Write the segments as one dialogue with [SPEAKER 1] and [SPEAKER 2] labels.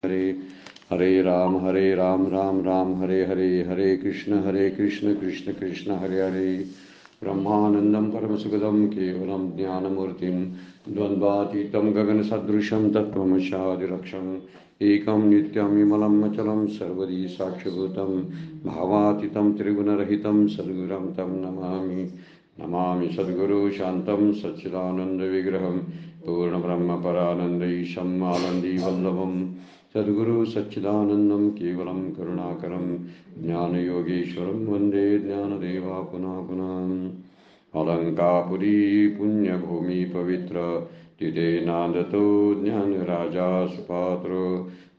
[SPEAKER 1] हरे हरे राम राम राम हरे हरे, हरे कृष्ण कृष्ण कृष्ण हरे हरे। ब्रह्मानंदं परमसुखदं केवलं ज्ञानमूर्तिं द्वन्द्वातीतं गगनसदृशं तत्त्वमशादिलक्ष्यम् एकं नित्यं विमलं अचलं सर्वदी साक्षिभूतं भावातीतं त्रिगुणरहितं सद्गुरुं तं नमामि। नमामि सद्गुरु शान्तं सच्चिदानन्दविग्रहं पूर्णब्रह्मपरानन्दैशम् आनन्दीवल्लभम् सद्गुरु सच्चिदानन्दं केवलं करुणाकरं ज्ञानयोगेश्वरं वन्दे ज्ञानदेवा पुनः पुनः। अलंकापुरी पुण्यभूमि पवित्र तिथे नांदतो ज्ञानराजा सुपात्र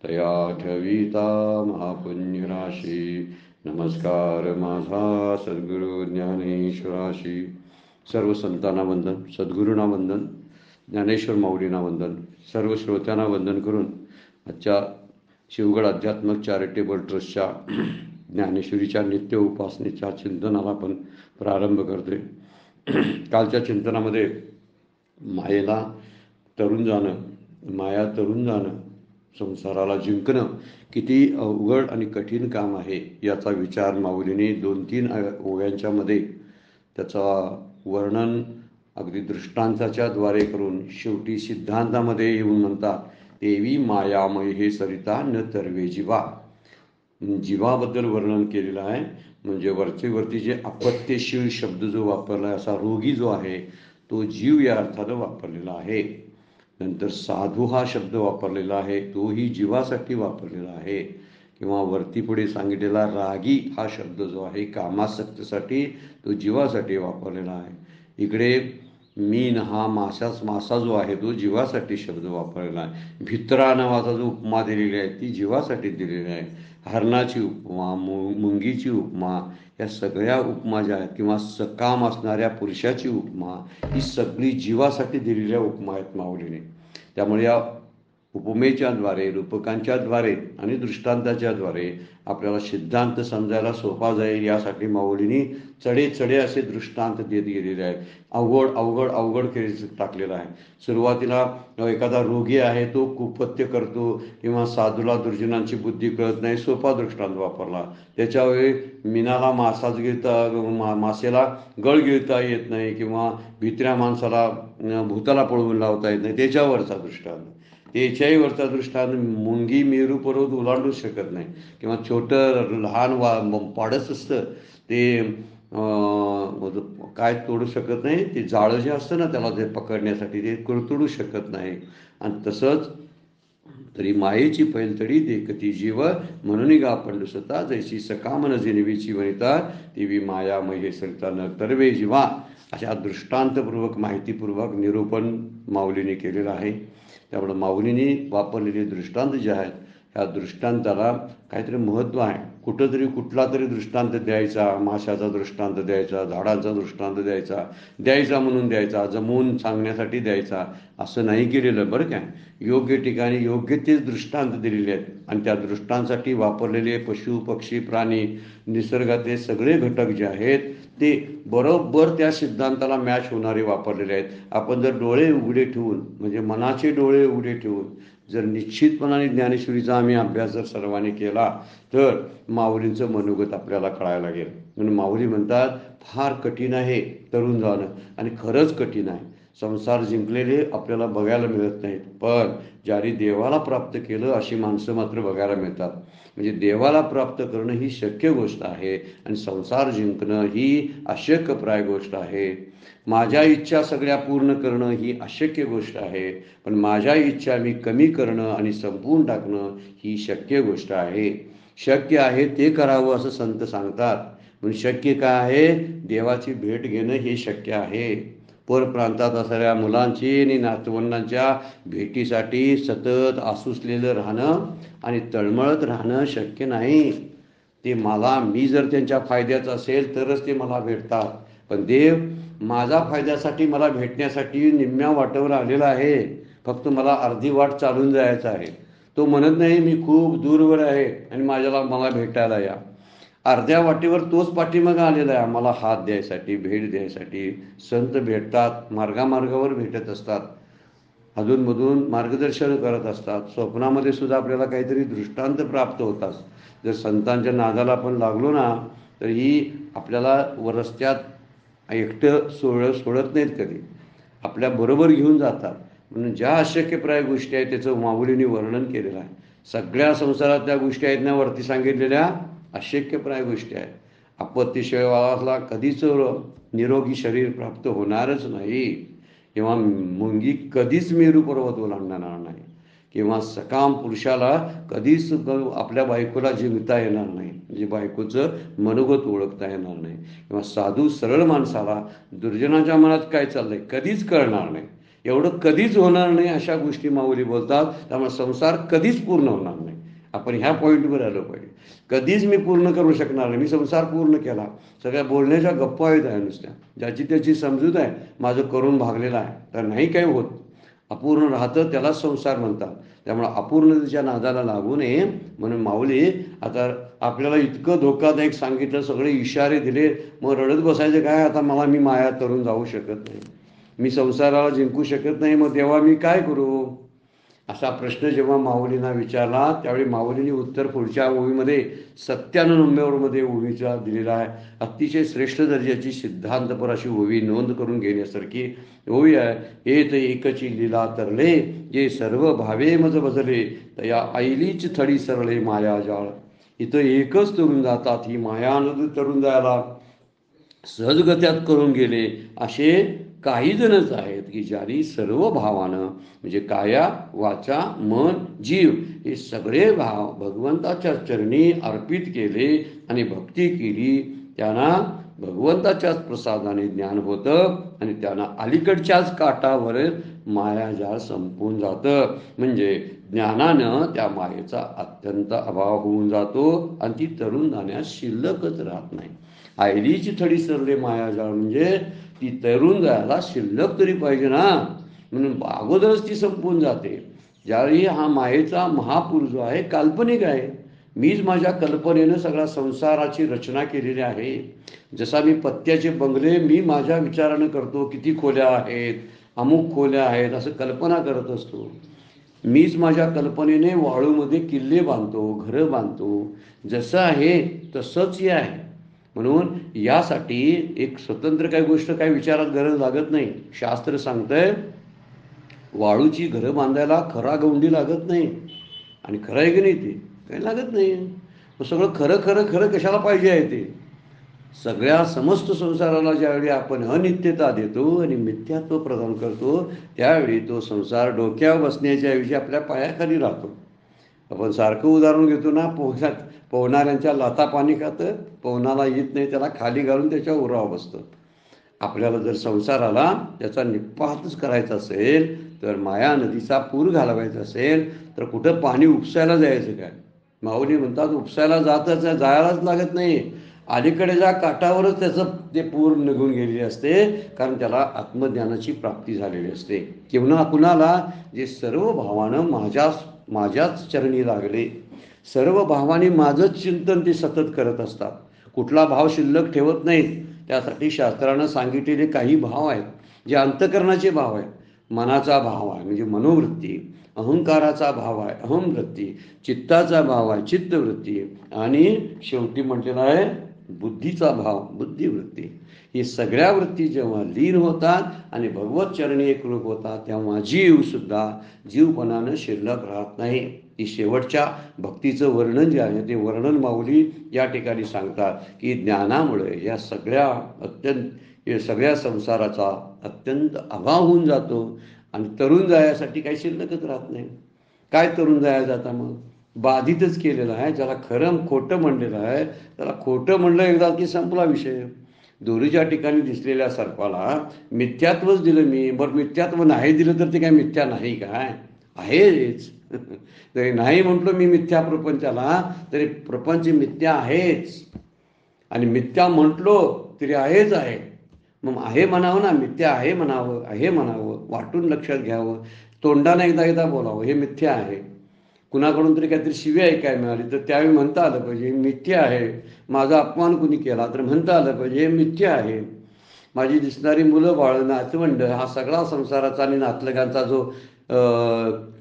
[SPEAKER 1] तया ठविता महापुण्यराशी। नमस्कार माझा सद्गुरु ज्ञानेश्वराशी। सर्व संतांना वंदन, सद्गुरूंना वंदन, ज्ञानेश्वर माऊलींना वंदन, सर्व श्रोत्यांना वंदन करून आजच्या शिवगड अध्यात्मक चॅरिटेबल ट्रस्टच्या ज्ञानेश्वरीच्या नित्य उपासनेच्या चिंतनाला आपण प्रारंभ करतोय। कालच्या चिंतनामध्ये मायेला तरुण जाणं, माया तरुण जाणं, संसाराला जिंकणं किती अवघड आणि कठीण काम आहे याचा विचार माऊलीने 2-3 ओव्यांच्या मध्ये त्याचा वर्णन अगदी दृष्टांताच्या द्वारे करून शेवटी सिद्धांतामध्ये येऊन म्हणतात, देवी मायामय हे सरिता न तरवे जीवा। जीवाबद्दल वर्णन केलेलं आहे। म्हणजे वरती जे अपत्यशील शब्द जो वापरला आहे, असा रोगी जो आहे तो जीव या अर्थानं वापरलेला आहे। नंतर साधू हा शब्द वापरलेला आहे, तोही जीवासाठी वापरलेला आहे। किंवा वरती पुढे सांगितलेला रागी हा शब्द जो आहे कामासक्तीसाठी, तो जीवासाठी वापरलेला आहे। इकडे मीन हा मासा जो आहे तो जीवासाठी शब्द वापरलेला आहे। भित्रा नावाचा जो उपमा दिलेली आहे ती जीवासाठी दिलेली आहे। हरणाची उपमा, मुंगीची उपमा, या सगळ्या उपमा ज्या आहेत किंवा सकाम असणाऱ्या पुरुषाची उपमा, ही सगळी जीवासाठी दिलेल्या उपमा आहेत माऊलीने। त्यामुळे या उपमेच्या द्वारे, रूपकांच्या द्वारे आणि दृष्टांताच्या द्वारे आपल्याला सिद्धांत समजायला सोपा जाईल यासाठी माऊलींनी चढे असे दृष्टांत देत गेलेले आहेत। अवघड टाकलेला आहे। सुरुवातीला एखादा रोगी आहे तो कुपत्य करतो किंवा साधूला दुर्जनांची बुद्धी कळत नाही, सोपा दृष्टांत वापरला। त्याच्यावेळी मीनाला मासेला गळ गिळता येत नाही किंवा भित्र्या माणसाला भूताला पळवून लावता येत नाही, त्याच्यावरचा दृष्टांत। त्याच्याही वरचा दृष्टांत, मुंगी मेरू पर्वत ओलांडू शकत नाही किंवा छोटं लहान पाडच असतं ते काय तोडू शकत नाही, ते जाळं जे असतं ना त्याला ते पकडण्यासाठी ते कुरतडू शकत नाही। आणि तसंच तरी मायेची पैलतडी देखती जीव म्हणून गा पडलो स्वतः जैसी सकामन जिनवीची वनिता देवी माया महे सरिता न तरवे जीवा। अशा दृष्टांतपूर्वक माहितीपूर्वक निरूपण माऊलीने केलेलं आहे। त्यामुळे माऊलीने वापरलेले दृष्टांत जे आहेत ह्या दृष्टांताला काहीतरी महत्त्व आहे। कुठला तरी दृष्टांत द्यायचा, माशाचा दृष्टांत द्यायचा, झाडांचा दृष्टांत द्यायचा म्हणून द्यायचा, जमवून सांगण्यासाठी द्यायचा, असं नाही केलेलं बरं काय। योग्य ठिकाणी योग्य तेच दृष्टांत दिलेले आहेत आणि त्या दृष्टांसाठी वापरलेले पशु पक्षी प्राणी निसर्गातले सगळे घटक जे आहेत ते बरोबर त्या सिद्धांताला मॅच होणारे वापरलेले आहेत। आपण जर डोळे उघडे ठेवून, म्हणजे मनाचे डोळे उघडे ठेवून जर निश्चितपणाने ज्ञानेश्वरीचा आम्ही अभ्यास जर सर्वांनी केला तर माऊलींचं मनोगत आपल्याला कळायला लागेल। म्हणून माऊली म्हणतात फार कठीण आहे तरुण जाणं, आणि खरंच कठीण आहे। संसार जिंकलेले आपल्याला बघायला मिळत नाहीत, पण ज्याने देवाला प्राप्त केलं अशी माणसं मात्र बघायला मिळतात। म्हणजे देवाला प्राप्त करणं ही शक्य गोष्ट आहे आणि संसार जिंकणं ही अशक्यप्राय गोष्ट आहे। माझ्या इच्छा सगळ्या पूर्ण करणं ही अशक्य गोष्ट आहे, पण माझ्या इच्छा मी कमी करणं आणि संपवून टाकणं ही शक्य गोष्ट आहे। शक्य आहे ते करावं असं संत सांगतात। पण शक्य काय आहे? देवाची भेट घेणं हे शक्य आहे। परप्रांतात असणाऱ्या मुलांची आणि नातवंडांच्या भेटीसाठी सतत आसुसलेलं राहणं आणि तळमळत राहणं शक्य नाही। ते मी जर त्यांच्या फायद्याचं असेल तरच ते मला भेटतात, पण देव माझा फायद्यासाठी मला भेटण्यासाठी निम्म्या वाटेवर आलेला आहे। फक्त मला अर्धी वाट चालून जायचं आहे। तो म्हणत नाही मी खूप दूरवर आहे आणि मला भेटायला या। अर्ध्या वाटेवर तोच पाठीमागं आलेला आहे आम्हाला हात द्यायसाठी, भेट द्यायसाठी। संत भेटतात, मार्गामार्गावर भेटत असतात। अधूनमधून मार्गदर्शन करत असतात. स्वप्नामध्ये सुद्धा आपल्याला काहीतरी दृष्टांत प्राप्त होतात. जर संतांच्या नादाला आपण लागलो ना, तर ही आपल्याला रस्त्यात एकटं सोडत नाहीत कधी, आपल्याबरोबर घेऊन जातात. म्हणून ज्या अशक्यप्राय गोष्टी आहेत त्याचं माऊलींनी वर्णन केलेलं आहे. सगळ्या संसारात त्या गोष्टी आहेत ना वरती सांगितलेल्या अशक्यप्राय गोष्टी आहेत. आपत्तिशिवाय वाळाला कधीच निरोगी शरीर प्राप्त होणारच नाही, किंवा मुंगी कधीच मेरू पर्वत ओलांडणार नाही, किंवा सकाम पुरुषाला कधीच आपल्या बायकोला जिंकता येणार नाही, म्हणजे बायकोचं मनोगत ओळखता येणार नाही, किंवा साधू सरळ माणसाला दुर्जनाच्या मनात काय चाललंय कधीच कळणार नाही. एवढं कधीच होणार नाही अशा गोष्टी माऊली बोलतात. त्यामुळे संसार कधीच पूर्ण होणार नाही. आपण ह्या पॉईंटवर आलो पाहिजे. कधीच मी पूर्ण करू शकणार नाही, मी संसार पूर्ण केला, सगळ्या बोलण्याच्या गप्पा आहेत आहे नुसत्या, ज्याची त्याची समजूत आहे माझं करून भागलेलं आहे, तर नाही काही होत. अपूर्ण राहतं त्यालाच संसार म्हणतात. त्यामुळं अपूर्णतेच्या नादाला लागू नये म्हणून माऊली आता आपल्याला इतकं धोकादायक सांगितलं, सगळे इशारे दिले, मग रडत बसायचं काय, आता मला मी माया तरून जाऊ शकत नाही, मी संसाराला जिंकू शकत नाही, मग तेव्हा मी काय करू, असा प्रश्न जेव्हा माऊलींना विचारला त्यावेळी माऊलींनी उत्तर पुढच्या ओवीमध्ये 97 नंबरमध्ये ओवीचा दिलेला आहे. अतिशय श्रेष्ठ दर्जाची सिद्धांतपर अशी ओवी नोंद करून घेण्यासारखी ओवी आहे. येत एकची लीला तरले, जे सर्व भावे मज बजले, तया आईलीच थडी सरळे माया जाळ. इथं एकच तरुण जातात, ही माया नद तरुण जायला सहजगत्यात करून गेले असे काही जणच आहेत की ज्यांनी सर्व भावानं, म्हणजे काया वाचा मन जीव हे सगळे भाव भगवंताच्या चरणी अर्पित केले आणि भक्ती केली, त्यांना भगवंताच्याच प्रसादाने ज्ञान होतं आणि त्यांना अलीकडच्याच काठावर मायाजाळ संपून जातं. म्हणजे ज्ञानानं त्या मायेचा अत्यंत अभाव होऊन जातो आणि ती तरुण जाण्यास शिल्लकच राहत नाही. आयलीची थडी सरले मायाजाळ म्हणजे ती तरुण जायला शिल्लक तरी पाहिजे ना, म्हणून अगोदरच ती संपून जाते. ज्यावेळी हा मायेचा महापूर जो आहे काल्पनिक आहे, मीच माझ्या कल्पनेनं सगळ्या संसाराची रचना केलेली आहे. जसा मी पत्त्याचे बंगले मी माझ्या विचारानं करतो, किती खोल्या आहेत, अमुक खोल्या आहेत असं कल्पना करत असतो. मीच माझ्या कल्पनेने वाळूमध्ये किल्ले बांधतो, घरं बांधतो. जसं आहे तसंच हे आहे. म्हणून यासाठी एक स्वतंत्र काही गोष्ट काही विचारात गरज लागत नाही. शास्त्र सांगतंय वाळूची घरं बांधायला खरा गवंडी लागत नाही, आणि खरं आहे की नाही ते काही लागत नाही. मग सगळं खरं खरं खरं कशाला पाहिजे आहे ते. सगळ्या समस्त संसाराला ज्यावेळी आपण अनित्यता देतो आणि मिथ्यात्व प्रदान करतो त्यावेळी तो संसार डोक्यावर बसण्याच्या ऐवजी आपल्या पायाखाली राहतो. आपण सारखं उदाहरण घेतो ना, पोहणाऱ्यांच्या लाथा पाणी खातं, पोहणाला येत नाही त्याला खाली घालून त्याच्या उरावर बसतं. आपल्याला जर संसाराला त्याचा निपातच करायचा असेल, तर माया नदीचा पूर घालवायचा असेल तर कुठं पाणी उपसायला जायचं काय. माऊली म्हणतात उपसायला जायलाच लागत नाही, अलीकडेच्या काठावरच त्याचं ते पूर निघून गेलेली असते, कारण त्याला आत्मज्ञानाची प्राप्ती झालेली असते. किंवा कुणाला जे सर्व भावानं माझ्याच चरणी लागले, सर्व भावाने माझंच चिंतन ते सतत करत असतात, कुठला भाव शिल्लक ठेवत नाहीत. त्यासाठी शास्त्रानं सांगितलेले काही भाव आहेत जे अंतःकरणाचे भाव आहेत. मनाचा भाव आहे म्हणजे मनोवृत्ती, अहंकाराचा भाव आहे अहमवृत्ती, चित्ताचा भाव आहे चित्तवृत्ती, आणि शेवटी म्हटलेला आहे बुद्धीचा भाव बुद्धिवृत्ती. ही सगळ्या वृत्ती जेव्हा लीन होतात आणि भगवत चरणी एकरूप होतात तेव्हा जीवसुद्धा जीवपणानं शिल्लक राहत नाही. ती शेवटच्या भक्तीचं वर्णन जे आहे ते वर्णन माऊली या ठिकाणी सांगतात की ज्ञानामुळे या सगळ्या संसाराचा अत्यंत अभाव होऊन जातो आणि तरुण जायासाठी काही शिल्लकच राहत नाही. काय तरुण जाया जाता मग बाधितच केलेलं आहे. ज्याला खरं खोटं म्हणलेलं आहे त्याला खोटं म्हणलं एकदा की संपला विषय. दोरीच्या ठिकाणी दिसलेल्या सर्पाला मिथ्यात्वच दिलं मी, बरं मिथ्यात्व नाही दिलं तर ते काय मिथ्या नाही काय आहेच. जरी नाही म्हटलं मी मिथ्या प्रपंचाला तरी प्रपंच मिथ्या आहेच, आणि मिथ्या म्हटलो तरी आहेच आहे. मग आहे म्हणावं ना, मिथ्या आहे म्हणावं, आहे म्हणावं, वाटून लक्षात घ्यावं, तोंडाने एकदा बोलावं हे मिथ्या आहे. कुणाकडून तरी काहीतरी शिवी ऐकायला मिळाली तर त्यावेळी म्हणता आलं पाहिजे मिथ्या आहे. माझा अपमान कुणी केला तर म्हणता आलं पाहिजे हे मिथ्या आहे. माझी दिसणारी मुलं बाळ नातवंड हा सगळा संसाराचा आणि नातलगांचा जो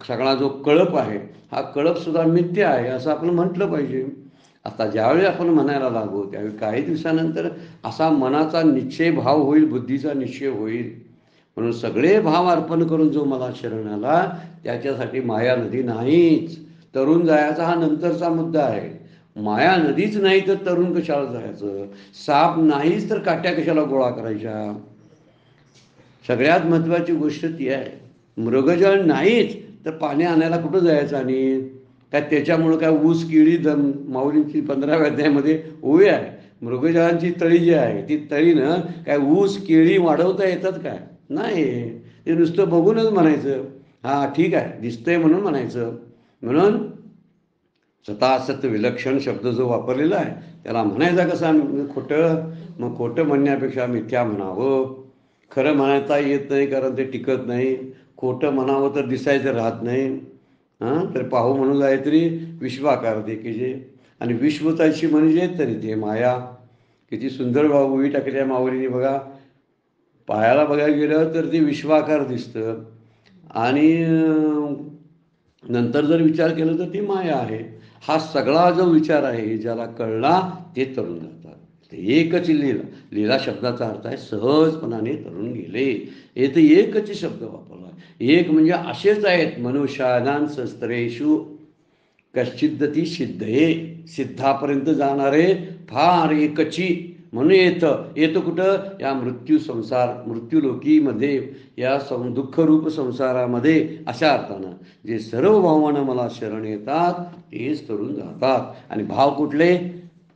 [SPEAKER 1] सगळा जो कळप आहे हा कळपसुद्धा मिथ्या आहे असं आपण म्हटलं पाहिजे. आता ज्यावेळी आपण म्हणायला लागू त्यावेळी काही दिवसानंतर असा मनाचा निश्चय भाव होईल, बुद्धीचा निश्चय होईल. म्हणून सगळे भाव अर्पण करून जो मला शरण आला त्याच्यासाठी माया नदी नाहीच. तरुण जायचा हा नंतरचा मुद्दा आहे. माया नदीच नाही तर तरुण कशाला जायचं? साप नाहीच तर काट्या कशाला गोळा करायच्या? सगळ्यात महत्त्वाची गोष्ट ती आहे. मृगजळ नाहीच तर पाणी आणायला कुठं जायचं? आणि काय त्याच्यामुळं काय ऊस केळी माऊलींची 15व्या अध्यायामध्ये ओवी आहे. मृगजळांची तळी जी आहे ती तळीनं काय ऊस केळी वाढवता येतात काय? नाही. ते नुसतं बघूनच म्हणायचं हा ठीक आहे दिसतंय म्हणून म्हणायचं. म्हणून स्वतः सत्य विलक्षण शब्द जो वापरलेला आहे त्याला म्हणायचा कसा? खोटं. मग खोटं म्हणण्यापेक्षा मिथ्या म्हणावं. खरं म्हणायचा येत नाही कारण ते टिकत नाही. खोटं म्हणावं तर दिसायचं राहत नाही. तर पाहू म्हणून जाय तरी विश्वाकार देखील आणि विश्वताची म्हणजे तरी ते माया. किती सुंदर ओवी टाकल्या माऊलीने बघा. पायाला बघायला गेलं तर ते विश्वाकार दिसतं आणि नंतर जर विचार केला तर ती माया आहे. हा सगळा जो विचार आहे ज्याला कळला ते तरुण जातात. एकच लीला. लीला शब्दाचा अर्थ आहे सहजपणाने तरुण गेले. हे तर एकच शब्द वापरला. एक म्हणजे असेच आहेत मनुष्यानां शस्त्रेषु कश्चिद्दती सिद्धये. सिद्धापर्यंत जाणारे फार एकची. म्हणून येतं कुठं? या मृत्यूलोकीमध्ये या दुःखरूप संसारामध्ये. अशा अर्थानं जे सर्व भावानं मला शरण येतात तेच तरुण जातात. आणि भाव कुठले?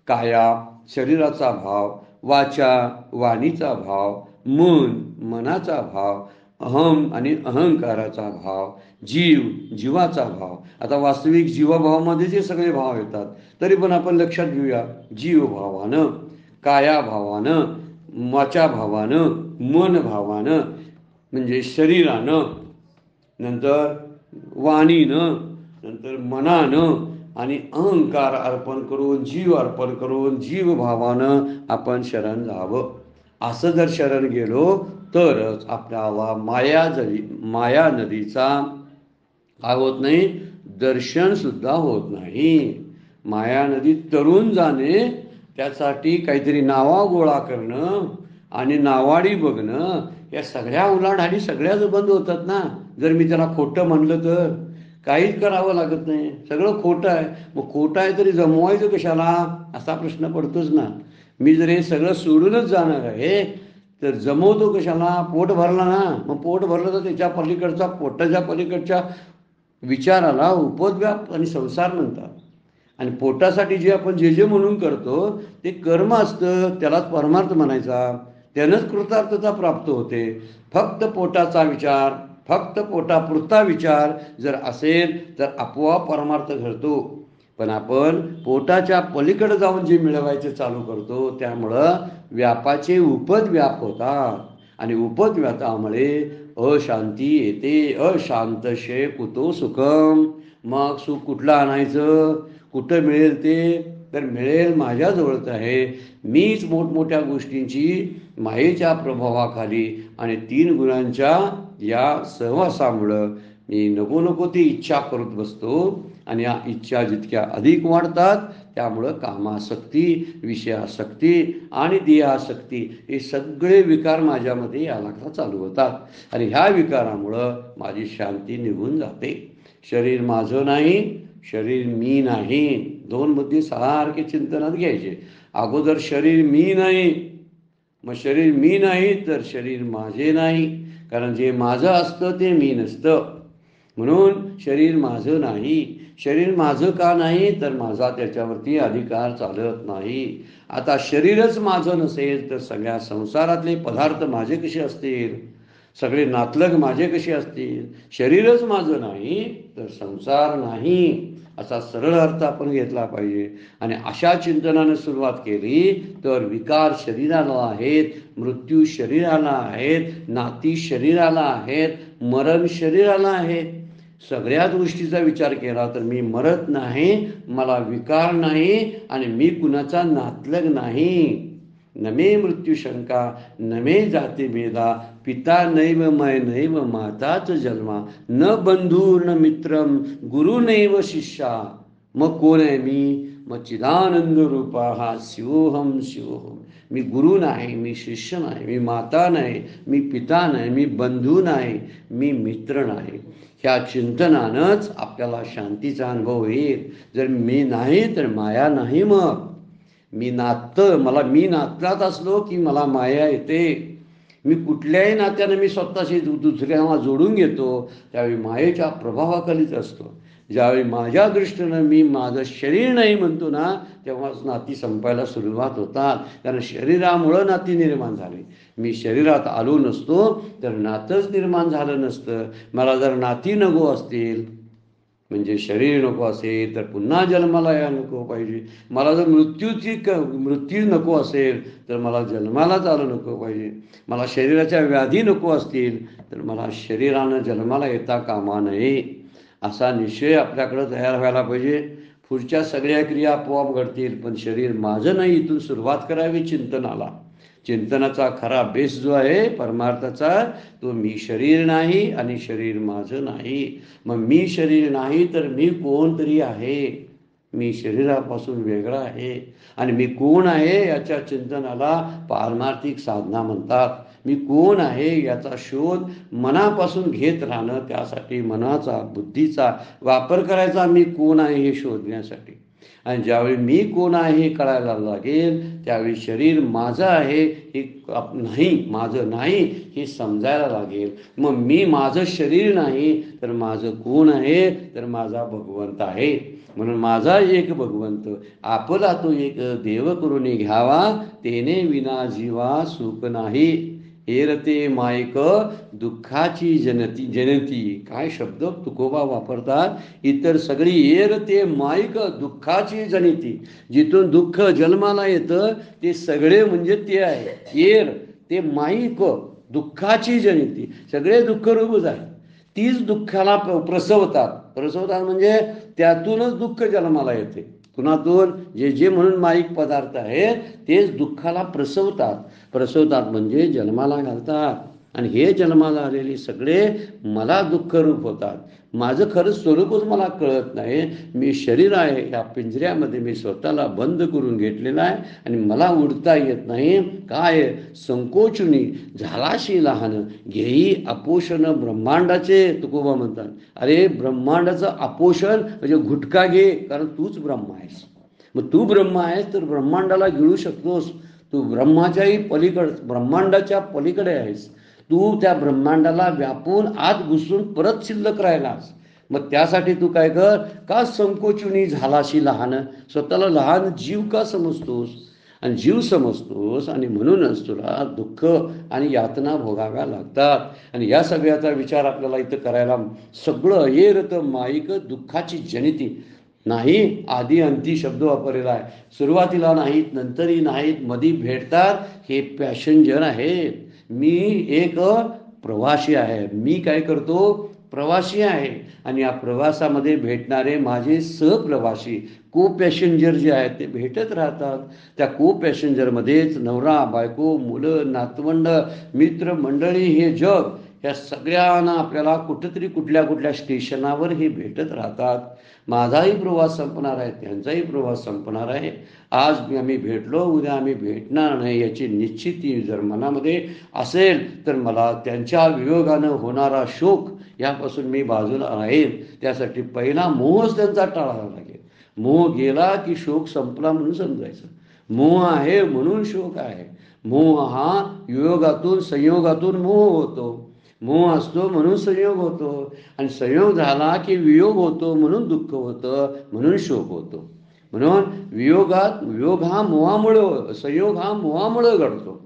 [SPEAKER 1] काया शरीराचा भाव, वाचा वाणीचा भाव, मनाचा भाव, अहम आणि अहंकाराचा भाव, जीवाचा भाव. आता वास्तविक जीवभावामध्ये जे सगळे भाव येतात तरी पण आपण लक्षात घेऊया. जीवभावानं, कायाभावानं, वाचा भावानं, मन भावानं म्हणजे शरीरानं, नंतर वाणीनं, नंतर मनानं आणि अहंकार अर्पण करून जीव अर्पण करून जीवभावानं आपण शरण जावं. असं जर शरण गेलो तरच आपल्याला माया नदीचा काय होत नाही? दर्शन सुद्धा होत नाही. माया नदीत तरुण जाणे त्यासाठी काहीतरी नावा गोळा करणं आणि नावाडी बघणं या सगळ्या उलाढाली सगळ्याच बंद होतात ना. जर मी त्याला खोटं म्हणलं तर काहीच करावं लागत नाही. सगळं खोटं आहे. मग खोटं आहे तरी जमवायचं कशाला असा प्रश्न पडतोच ना. मी जर हे सगळं सोडूनच जाणार आहे तर जमवतो कशाला? पोट भरला ना. मग पोट भरलं तर त्याच्या पलीकडचा पोटाच्या पलीकडच्या विचाराला उपद्व्याप आणि संसार म्हणतात. आणि पोटासाठी जे आपण जे म्हणून करतो ते कर्म असतं. त्यालाच परमार्थ म्हणायचा. त्यानंच कृतार्थता प्राप्त होते. फक्त पोटाचा विचार, फक्त पोटापुरता विचार जर असेल तर आपोआप परमार्थ घडतो. पण आपण पोटाच्या पलीकडे जाऊन जे मिळवायचे चालू करतो त्यामुळं व्यापाचे उपद्व्याप होतात. आणि उपद्व्यापामुळे अशांती येते. अशांतशे कुतो सुखम. मग सुख कुठलं आणायचं? कुठं मिळेल ते? तर मिळेल माझ्याजवळच आहे. मीच मोठमोठ्या गोष्टींची मायेच्या प्रभावाखाली आणि 3 गुणांच्या या सहवासामुळं मी नको ती इच्छा करत बसतो. आणि या इच्छा जितक्या अधिक वाढतात त्यामुळं कामासक्ती, विषयासक्ती आणि देहासक्ती हे सगळे विकार माझ्यामध्ये याला चालू होतात. आणि ह्या विकारामुळं माझी शांती निघून जाते. शरीर माझं नाही, शरीर मी नाही. 2 मुद्दे सारखे चिंतनात घ्यायचे. अगोदर शरीर मी नाही, मग शरीर मी नाही तर शरीर माझे नाही. कारण जे माझं असतं ते मी नसतं. म्हणून शरीर माझं नाही. शरीर माझं का नाही? तर माझा त्याच्यावरती अधिकार चालत नाही. आता शरीरच माझं नसेल तर सगळ्या संसारातले पदार्थ माझे कसे असतील? सगळे नातलग माझे कसे असतील? शरीरच माझं नाही तर संसार नाही असा सरळ अर्थ आपण घेतला पाहिजे. आणि अशा चिंतनाने सुरुवात केली तर विकार शरीराला आहेत, मृत्यू शरीराला आहेत, नाती शरीराला आहेत, मरण शरीराला आहेत. सगळ्याच गोष्टीचा विचार केला तर मी मरत नाही, मला विकार नाही आणि मी कुणाचा नातलग नाही. न मे मृत्युशंका न मे जाती भेदा पिता नैव मय नैव माताच जन्मा न बंधू न मित्रम गुरु नैव शिष्या. मग कोण आहे मी? मग चिदानंद रूपा हा शिवोहम शिवोहम. मी गुरु नाही, मी शिष्य नाही, मी माता नाही, मी पिता नाही, मी बंधू नाही, मी मित्र नाही. ह्या चिंतनानंच आपल्याला शांतीचा अनुभव येईल. जर मी नाही तर माया नाही. मग मी नात्यात असलो की मला माया येते. मी कुठल्याही नात्यानं मी स्वतःशी दुसऱ्यांना जोडून घेतो त्यावेळी मायेच्या प्रभावाखालीच असतो. ज्यावेळी माझ्या दृष्टीनं मी माझं शरीर नाही म्हणतो ना तेव्हाच नाती संपायला सुरुवात होतात. कारण शरीरामुळं नाती निर्माण झाली. मी शरीरात आलो नसतो तर नातंच निर्माण झालं नसतं. मला जर नाती नको असतील म्हणजे शरीर नको असेल तर पुन्हा जन्माला या नको पाहिजे. मला जर मृत्यू नको असेल तर मला जन्मालाच आलं नको पाहिजे. मला शरीराच्या व्याधी नको असतील तर मला शरीरानं जन्माला येता कामा नये. असा निश्चय आपल्याकडं तयार व्हायला पाहिजे. पुढच्या सगळ्या क्रिया आपोआप घडतील. पण शरीर माझं नाही इथून सुरुवात करावी चिंतनाला. चिंतनाचा खरा बेस जो आहे परमार्थाचा तो मी शरीर नाही आणि शरीर माझं नाही. मग मी शरीर नाही तर मी कोणतरी आहे. मी शरीरापासून वेगळा आहे आणि मी कोण आहे याच्या चिंतनाला पारमार्थिक साधना म्हणतात. मी कोण आहे याचा शोध मनापासून घेत राहणं. त्यासाठी मनाचा बुद्धीचा वापर करायचा. मी कोण आहे हे शोधण्यासाठी. आणि ज्यावेळी मी कोण आहे हे कळायला लागेल त्यावेळी शरीर माझं आहे हे नाही माझं नाही हे समजायला लागेल. मग मी माझं शरीर नाही तर माझं कोण आहे तर माझा भगवंत आहे. म्हणून माझा एक भगवंत आपला तो एक देव करून घ्यावा तेने विना जीवा सुख नाही. एरते मायक दुःखाची जनती. काय शब्द तुकोबा वापरतात. इतर सगळी एरते मायक दुःखाची जनिती. जिथून दुःख जन्माला येतं ते सगळे म्हणजे ते आहे. एर ते माईक दुःखाची जनिती. सगळे दुःखरूपच आहे. तीच दुःखाला प्रसवतात म्हणजे त्यातूनच दुःख जन्माला येते. कुणातून? जे म्हणून माईक पदार्थ आहेत तेच दुःखाला प्रसवतात म्हणजे जन्माला घालतात. आणि हे जन्माला आलेले सगळे मला दुःखरूप होतात. माझं खरं स्वरूपच मला कळत नाही. मी शरीर आहे ह्या पिंजऱ्यामध्ये मी स्वतःला बंद करून घेतलेला आहे आणि मला उडता येत नाही. काय संकोचुनी झालाशी लहान घेई अपोषण ब्रह्मांडाचे. तुकोबा म्हणतात अरे ब्रह्मांडाचं अपोषण म्हणजे घुटका घे कारण तूच ब्रह्म आहेस. मग तू ब्रह्म आहेस तर ब्रह्मांडाला गिळू शकतोस. तू ब्रह्मांडाच्या पलीकडे आहेस. तू त्या ब्रह्मांडाला व्यापून आत घुसून परत शिल्लक राहिलास. मग त्यासाठी तू काय कर? का संकोचुनी झालाशी लहान. स्वतःला लहान जीव का समजतोस? आणि जीव समजतोस आणि म्हणूनच तुला दुःख आणि यातना भोगाव्या लागतात. आणि या सगळ्याचा विचार आपल्याला इथं करायला सगळं एरत माईक दुःखाची जनिती. नाही आधी अंती शब्द वापरलेला आहे. सुरुवातीला नाहीत नंतरही नाहीत मधी भेटतात. हे पॅसेंजर आहेत. मी एक प्रवासी आहे. मी काय करतो? प्रवासी आहे. आणि या प्रवासामध्ये भेटणारे माझे सहप्रवासी को पॅसेंजर जे आहेत ते भेटत राहतात. त्या को पॅसेंजरमध्येच नवरा बायको मुलं नातवंड मित्र मंडळी हे जग या सगळ्यांना आपल्याला कुठंतरी कुठल्या स्टेशनावर हे भेटत राहतात. माझाही प्रवास संपणार आहे त्यांचाही प्रवास संपणार आहे. आज आम्ही भेटलो उद्या आम्ही भेटणार नाही याची निश्चिती जर मनामध्ये असेल तर मला त्यांच्या वियोगानं होणारा शोक यापासून मी बाजूला राहील. त्यासाठी पहिला मोहच त्यांचा टाळावा लागेल. मोह गेला की शोक संपला म्हणून समजायचं. मोह आहे म्हणून शोक आहे. मोह हा वियोगातून संयोगातून मोह होतो. मोह असतो म्हणून संयोग होतो आणि संयोग झाला की वियोग होतो म्हणून दुःख होतं म्हणून शोक होतो. म्हणून वियोग हा मोहामुळं संयोग हा मोहामुळं घडतो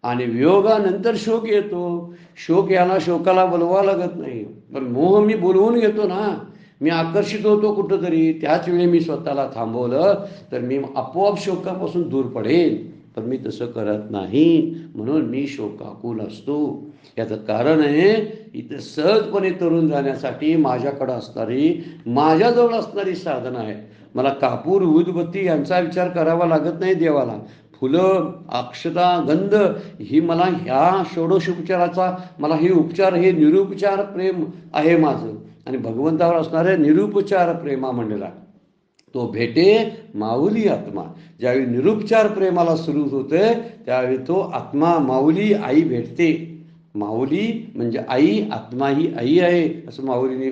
[SPEAKER 1] आणि वियोगानंतर शोक येतो. शोक याला शोकाला बोलवा लागत नाही. पण मोह मी बोलवून घेतो ना. मी आकर्षित होतो कुठंतरी त्याच वेळी मी स्वतःला थांबवलं तर मी आपोआप शोकापासून दूर पडेल. पण मी तसं करत नाही म्हणून मी शोकाकुल असतो. याचं कारण आहे इथं सहजपणे तरुण जाण्यासाठी माझ्याजवळ असणारी साधनं आहे. मला कापूर उदबत्ती यांचा विचार करावा लागत नाही देवाला. फुलं, अक्षता, गंध ही मला ह्या षोडशोपचाराचा मला हे उपचार, हे निरुपचार प्रेम आहे माझं. आणि भगवंतावर असणाऱ्या निरुपचार प्रेमा म्हणलेला तो भेटे माऊली आत्मा. ज्यावेळी निरुपचार प्रेमाला सुरू होते त्यावेळी तो आत्मा माऊली आई भेटते. माऊली म्हणजे आई, आत्मा ही आई आहे असं माऊलीने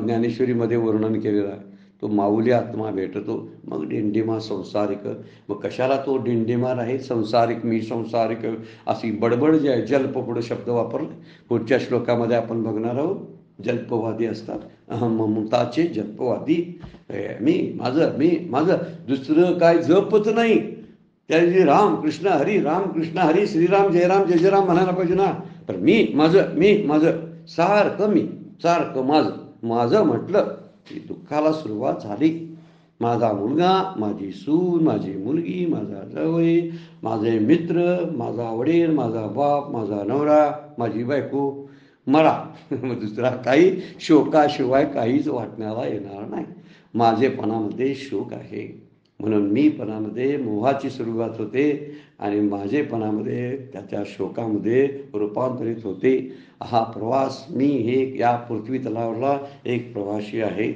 [SPEAKER 1] ज्ञानेश्वरीमध्ये वर्णन केलेलं आहे. तो माऊली आत्मा भेटतो. मग डिंडिमा संसारिक. मग कशाला तो डिंडिमा आहे संसारिक, मी संसारिक अशी बडबड जी आहे, जल्पपुढं शब्द वापरले. पुढच्या श्लोकामध्ये आपण बघणार आहोत. जल्पवादी असतात, अहममताचे जल्पवादी. मी माझं दुसरं काय जपत नाही. त्याऐवजी राम कृष्ण हरी, राम कृष्ण हरी, श्रीराम जयराम जय जयराम म्हणायला पाहिजे ना. तर मी माझं सारखं माझं म्हटलं की दुःखाला सुरुवात झाली. माझा मुलगा, माझी सून, माझी मुलगी, माझा जावई, माझे मित्र, माझा वडील, माझा बाप, माझा नवरा, माझी बायको, मला दुसरा काही शोकाशिवाय काहीच वाटण्याला येणार नाही. माझेपणामध्ये शोक आहे, म्हणून मीपणामध्ये मोहाची सुरुवात होते आणि माझेपणामध्ये त्याच्या शोकामध्ये रूपांतरित होते. हा प्रवास, मी हे या पृथ्वी तलावरला एक प्रवासी आहे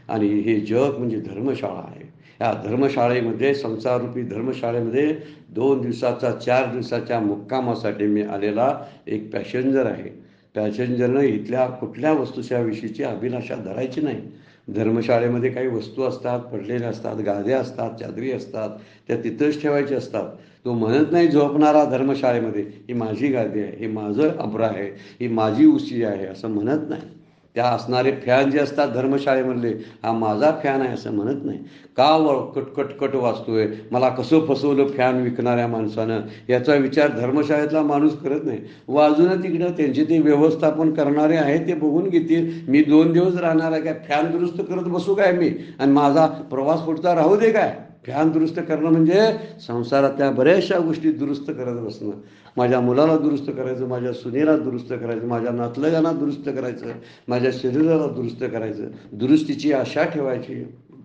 [SPEAKER 1] आणि हे जग म्हणजे धर्मशाळा आहे. या धर्मशाळेमध्ये, संसाररूपी धर्मशाळेमध्ये 2 दिवसाचा 4 दिवसाच्या मुक्कामासाठी मी आलेला एक पॅसेंजर आहे. पॅसेंजरनं इथल्या कुठल्या वस्तूच्या विषयीची अभिलाषा धरायची नाही. धर्मशाळेमध्ये काही वस्तू असतात, पडलेल्या असतात, गाद्या असतात, चादरी असतात, त्या तिथंच ठेवायच्या असतात. तो म्हणत नाही झोपणारा धर्मशाळेमध्ये ही माझी गादी आहे, हे माझं अब्र आहे, ही माझी उशी आहे असं म्हणत नाही. त्या असणारे फॅन जे असतात धर्मशाळेमधले, हा माझा फॅन आहे असं म्हणत नाही. का कटकट वाचतोय, मला कसं फसवलं फॅन विकणाऱ्या माणसानं, याचा विचार धर्मशाळेतला माणूस करत नाही. वाजून तिकडं त्यांचे ते व्यवस्थापन करणारे आहे ते बघून घेतील. मी 2 दिवस राहणार आहे काय, फॅन दुरुस्त करत बसू काय मी आणि माझा प्रवास पुढचा राहू दे काय. फॅन दुरुस्त करणं म्हणजे संसारातल्या बऱ्याचशा गोष्टी दुरुस्त करत बसणं. माझ्या मुलाला दुरुस्त करायचं, माझ्या सुनेला दुरुस्त करायचं, माझ्या नातलगांना दुरुस्त करायचं, माझ्या शरीराला दुरुस्त करायचं. दुरुस्तीची आशा ठेवायची,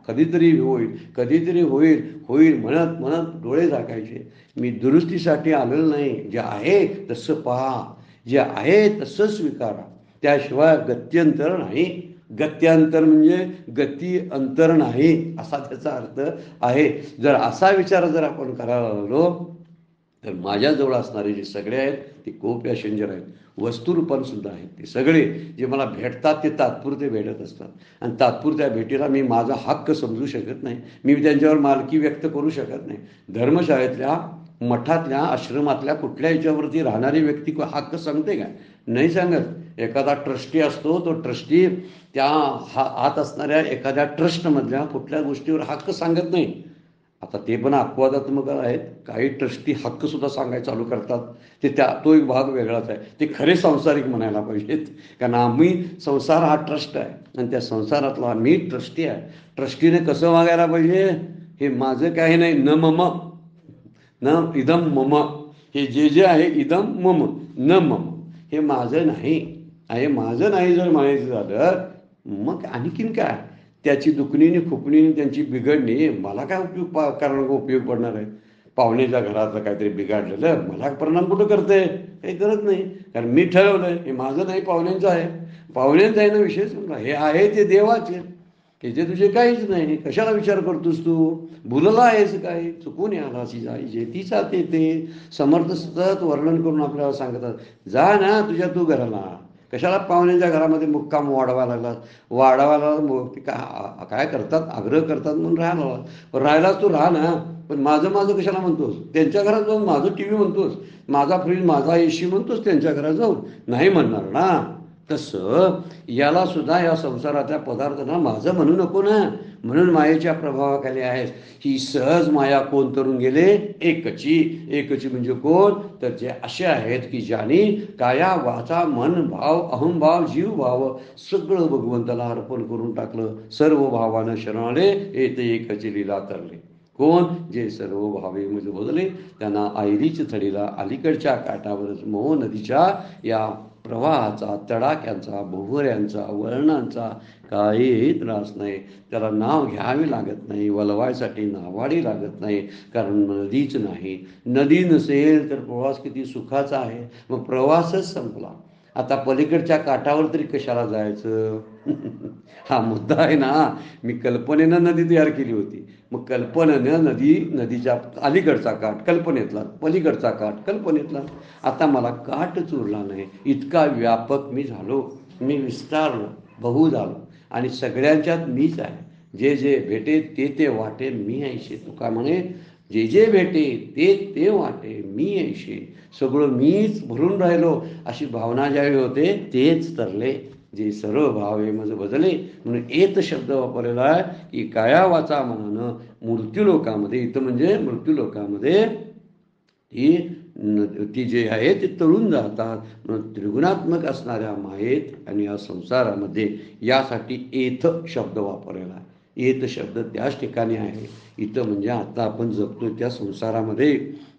[SPEAKER 1] कधीतरी होईल म्हणत डोळे झाकायचे. मी दुरुस्तीसाठी आलेलं नाही. जे आहे तसं पहा, जे आहे तसं स्वीकारा, त्याशिवाय गत्यंतर नाही. गत्यांतर म्हणजे गती अंतर नाही असा त्याचा अर्थ आहे. जर असा विचार जर आपण करायला लागलो तर माझ्याजवळ असणारे जे सगळे आहेत ते को पॅसेंजर आहेत, वस्तुरूपांसुद्धा आहेत. ते सगळे जे मला भेटतात ते तात्पुरते भेटत असतात आणि तात्पुरत्या भेटीला मी माझा हक्क समजू शकत नाही. मी त्यांच्यावर मालकी व्यक्त करू शकत नाही. धर्मशाळेतल्या, मठातल्या, आश्रमातल्या कुठल्या याच्यावरती राहणारी व्यक्ती हक्क सांगते का? नाही सांगत. एखादा ट्रस्टी असतो, तो ट्रस्टी त्या आत असणाऱ्या एखाद्या ट्रस्टमधल्या कुठल्या गोष्टीवर हक्क सांगत नाही. आता ते पण अपवादात्मक आहेत. काही ट्रस्टी हक्कसुद्धा सांगायला चालू करतात. तो एक भाग वेगळाच आहे. ते खरे संसारिक म्हणायला पाहिजेत, कारण आम्ही संसार हा ट्रस्ट आहे आणि त्या संसारातला मी ट्रस्टी आहे. ट्रस्टीने कसं वागायला पाहिजे, हे माझं काही नाही, न मम न इदम मम, हे जे आहे इदम मम न मम, हे माझं नाही. हे माझं नाही जर म्हणायचं झालं मग आणखीन काय, त्याची दुखणीने खुपणीने त्यांची बिघडणी मला काय उपयोग पडणार आहे. पाहुण्याच्या घरातलं काहीतरी बिघडलेलं मला परिणाम कुठं करते, काही करत नाही. कारण मी ठरवलं हे माझं नाही, पाहुण्यांचं आहे. पाहुण्यांचं आहे ना विषयच. हे आहे ते देवाचे, हे जे तुझे काहीच नाही. कशाला विचार करतोस तू, भुलला आहेस काय, चुकून याला जाई जे ती चालते. ते समर्थ सतत वर्णन करून आपल्याला सांगतात, जा ना तुझ्या तू घराला, कशाला पाहुण्यांच्या घरामध्ये मुक्काम वाढवायला काय करतात, आग्रह करतात म्हणून राहायलाच तू राहा ना. पण माझं कशाला म्हणतोस, त्यांच्या घरात जाऊन माझं टी व्ही म्हणतोस, माझा फ्रीज, माझा एसी म्हणतोस त्यांच्या घरात जाऊन, नाही म्हणणार ना. तसं याला सुद्धा या संसाराच्या पदार्थांना माझं म्हणू नको ना. म्हणून मायेच्या प्रभावाखाली आहेस. ही सहज माया कोण तरून गेले, एकची म्हणजे कोण, तर जे असे आहेत की ज्यांनी काया वाचा मन भाव अहंभाव जीव भाव सगळं भगवंताला अर्पण करून टाकलं. सर्व भावानं शरणाले येते एकची लीला तरले. कोण, जे सर्व भावे मुझ बोलले त्यांना आयरीच थडीला अलीकडच्या काठावरच मोह नदीच्या या प्रवाहाचा, तडाख्यांचा, भुवऱ्यांचा, वळणांचा काहीही त्रास नाही. त्याला नाव घ्यावी लागत नाही, वलवायसाठी नावाडी लागत नाही, कारण नदीच नाही. नदी नसेल तर प्रवास किती सुखाचा आहे. मग प्रवासच संपला. आता पलीकडच्या काठावर तरी कशाला जायचं? हा मुद्दा आहे ना. मी कल्पनेनं नदी तयार केली होती. मग कल्पनेनं नदीच्या अलीकडचा काठ कल्पनेतला, पलीकडचा काठ कल्पनेतला. आता मला काठच उरला नाही. इतका व्यापक मी झालो, मी विस्तारलो, बहु झालो आणि सगळ्यांच्यात मीच आहे. जे जे भेटे ते ते वाटे मी ऐशे. तुका म्हणे जे जे भेटे ते ते वाटे मी ऐशे. सगळं मीच भरून राहिलो अशी भावना ज्यावेळी होते तेच तरले. जे सर्व भाव हे माझं बदले म्हणून एत शब्द वापरलेला आहे की काया वाचा मनानं मृत्यूलोकामध्ये. इथं म्हणजे मृत्यूलोकामध्ये ती जे आहे ते तळून जातात. म्हणून त्रिगुणात्मक असणाऱ्या मायेत आणि या संसारामध्ये यासाठी एथ शब्द वापरलेला आहे. एत शब्द त्याच ठिकाणी आहे. इथं म्हणजे आता आपण जगतो त्या संसारामध्ये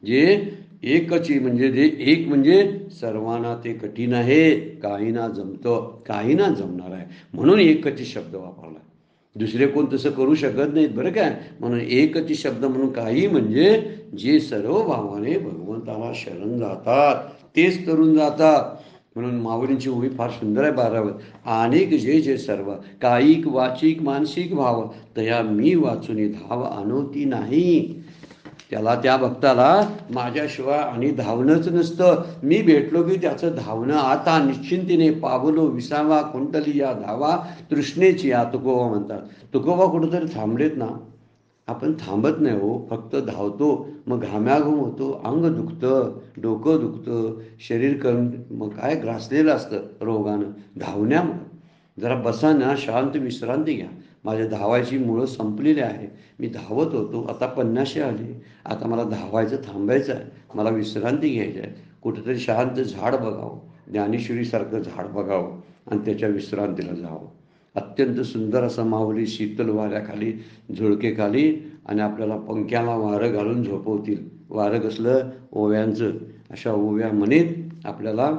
[SPEAKER 1] जे एकची म्हणजे जे एक म्हणजे सर्वांना ते कठीण आहे, काहींना जमतं, काहींना जमणार आहे, म्हणून एकची शब्द वापरला. दुसरे कोण तसं करू शकत नाहीत बरं काय. म्हणून एकची शब्द म्हणून काही म्हणजे जे सर्व भावाने भगवंताला शरण जातात तेच तरुण जातात. म्हणून माऊलींची ओवी फार सुंदर आहे 12वर. अनेक जे जे सर्व कायिक वाचिक मानसिक भाव तया मी वाचून धाव आणवती नाही. त्याला त्या भक्ताला माझ्याशिवाय आणि धावणंच नसतं. मी भेटलो की त्याचं धावणं आता निश्चिंतीने पावलो विसावा कुंटली या धावा तृष्णेची या तुकोबा म्हणतात. तुकोबा कुठंतरी थांबलेत ना. आपण थांबत नाही हो, फक्त धावतो. मग घाम्याघूम होतो, अंग दुखतं, डोकं दुखतं, शरीर मग काय ग्रासलेलं असतं रोगानं धावण्यामुळं. जरा बसा ना, शांत विश्रांती घ्या. माझ्या धावायची मुळं संपलेली आहे. मी धावत होतो, आता 50 आली. आता मला धावायचं थांबायचं आहे, मला विश्रांती घ्यायची आहे. कुठेतरी शांत झाड बघावं, ज्ञानेश्वरीसारखं झाड बघावं आणि त्याच्या विश्रांतीला जावं. अत्यंत सुंदर असं माऊली शीतल वाऱ्याखाली झुळकेखाली आणि आपल्याला पंख्याला वारं घालून झोपवतील. वारं कसलं? ओव्यांचं. अशा ओव्या म्हणत आपल्याला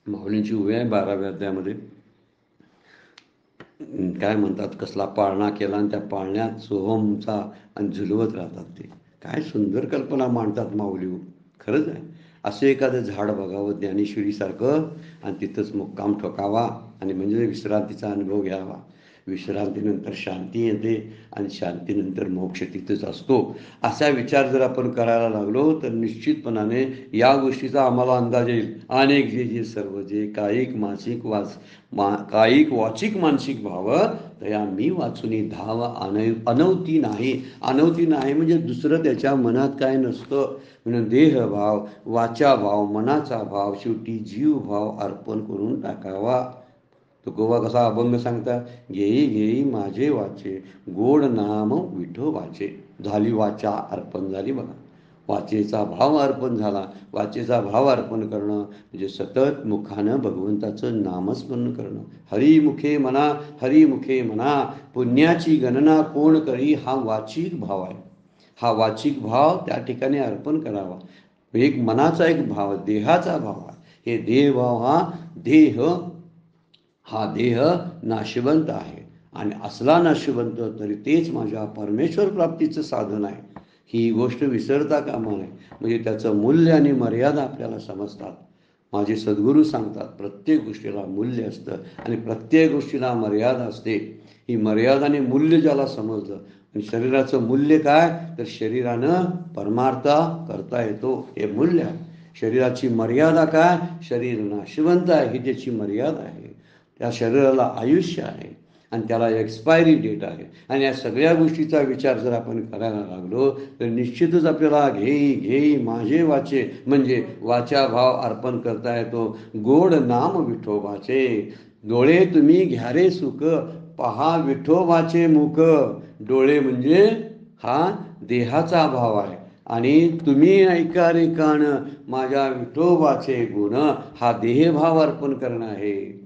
[SPEAKER 1] माऊलींची ओव्या आहे 12व्या अध्यायामध्ये. काय म्हणतात, कसला पाळणा केला आणि त्या पाळण्यात सोहमचा आणि झुलवत राहतात. ते काय सुंदर कल्पना मांडतात माऊली. खरंच आहे. असं एखादं झाड बघावं ज्ञानेश्वरीसारखं आणि तिथंच मुक्काम ठोकावा आणि म्हणजे विश्रांतीचा अनुभव घ्यावा. विश्रांतीनंतर शांती येते आणि शांतीनंतर मोक्ष तिथंच असतो. असा विचार जर आपण करायला लागलो तर निश्चितपणाने या गोष्टीचा आम्हाला अंदाज येईल. अनेक जे जे सर्व जे कायिक मासिक कायिक वाचिक मानसिक भाव तया मी वाचुनी धाव अनवती नाही. अनवती नाही म्हणजे दुसरं त्याच्या मनात काय नसतं. म्हणून देहभाव, वाचा भाव, मनाचा भाव, शेवटी जीव भाव अर्पण करून टाकावा. तुकोबा कसा अभंग सांगता, घेई घेई माझे वाचे गोड नाम विठोबाचे. झाली वाचा अर्पण झाली बघा. वाचेचा भाव अर्पण झाला. वाचेचा भाव अर्पण करणं म्हणजे सतत मुखानं भगवंताचं नामस्मरण करणं. हरिमुखे म्हणा, हरिमुखे म्हणा, पुण्याची गणना कोण करी, हा वाचिक भाव आहे. हा वाचिक भाव त्या ठिकाणी अर्पण करावा. एक मनाचा एक भाव, देहाचा भाव आहे. हे देहभाव हा देह नाशिवंत आहे आणि असला नाशिवंत तरी तेच माझ्या परमेश्वर प्राप्तीचं साधन आहे. ही गोष्ट विसरता कामा नये. म्हणजे त्याचं मूल्य आणि मर्यादा आपल्याला समजतात. माझे सद्गुरू सांगतात प्रत्येक गोष्टीला मूल्य असतं आणि प्रत्येक गोष्टीला मर्यादा असते. ही मर्यादा आणि मूल्य ज्याला समजलं. आणि शरीराचं मूल्य काय, तर शरीरानं परमार्थ करता येतो, हे मूल्य आहे. शरीराची मर्यादा काय, शरीर नाशिवंत आहे ही त्याची मर्यादा आहे. त्या शरीराला आयुष्य आहे आणि त्याला एक्सपायरी डेट आहे. आणि या सगळ्या गोष्टीचा विचार जर आपण करायला लागलो तर निश्चितच आपल्याला घेई घेई माझे वाचे म्हणजे वाचा भाव अर्पण करता येतो. गोड नाम विठोबाचे, डोळे तुम्ही घ्या रे सुख, पहा विठोबाचे मुख. डोळे म्हणजे हा देहाचा भाव आहे आणि तुम्ही ऐका रे कान माझ्या विठोबाचे गुण, हा देहभाव अर्पण करणं आहे.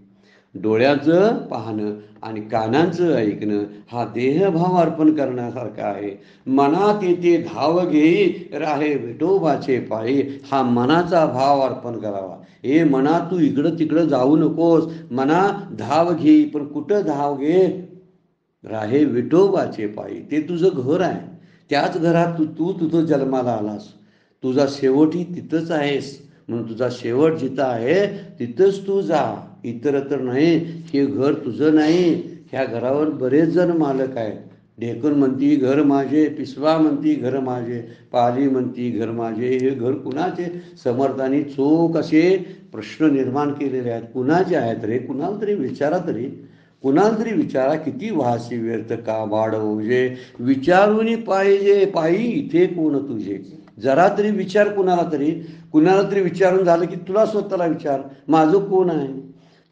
[SPEAKER 1] डोळ्याचं पाहणं आणि कानांचं ऐकणं हा देहभाव अर्पण करण्यासारखा आहे. मनात येते धाव घेई राहे विठोबाचे पायी हा मनाचा भाव अर्पण करावा. हे मना तू इकडं तिकडं जाऊ नकोस, मना धाव घे, पण कुठं धाव घे? राहे विठोबाचे पायी. ते तुझं घर आहे, त्याच घरात तू तू तुझं जन्माला आलास, तुझा शेवटही तिथंच आहेस. म्हणून तुझा शेवट जिथं आहे तिथंच तू जा, इतरत्र नाही. हे घर तुझं नाही, ह्या घरावर बरेच जण मालक आहेत. ढेकण म्हणती घर माझे, पिसवा म्हणती घर माझे, पाली म्हणती घर माझे. हे घर कुणाचे? समर्थांनी चोख असे प्रश्न निर्माण केलेले आहेत. कुणाचे आहेत रे? कुणाला तरी विचारा, कुणाला तरी विचारा. किती वासी व्यर्थ का वाढवजे, विचारून पाहिजे पायी इथे कोण तुझे. जरा तरी विचार कुणाला तरी विचारून झालं की तुला स्वतःला विचार, माझं कोण आहे,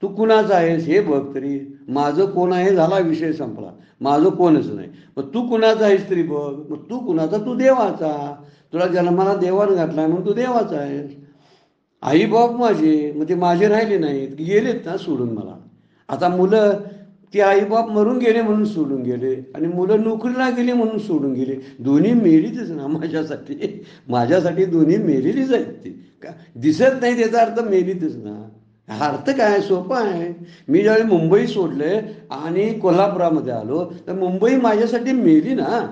[SPEAKER 1] तू कुणाचा आहेस हे बघ तरी. माझं कोण आहे झाला, विषय संपला. माझं कोणच नाही, मग तू कुणाचा आहेस तरी बघ. मग तू कुणाचा? तू देवाचा. तुला जन्माला देवानं घातलाय म्हणून तू देवाचा आहेस. आई बाप माझे, मग ते माझे राहिले नाहीत, गेलेत ना सोडून मला. आता मुलं, ते आईबाप मरून गेले म्हणून सोडून गेले, आणि मुलं नोकरीला गेले म्हणून सोडून गेले. दोन्ही मेलीच ना माझ्यासाठी दोन्ही मेलेलीच आहेत. ती का दिसत नाही त्याचा अर्थ मेलीतच ना. हा अर्थ काय? सोपा आहे. मी ज्यावेळी मुंबई सोडले आणि कोल्हापुरामध्ये आलो, तर मुंबई माझ्यासाठी मेली ना.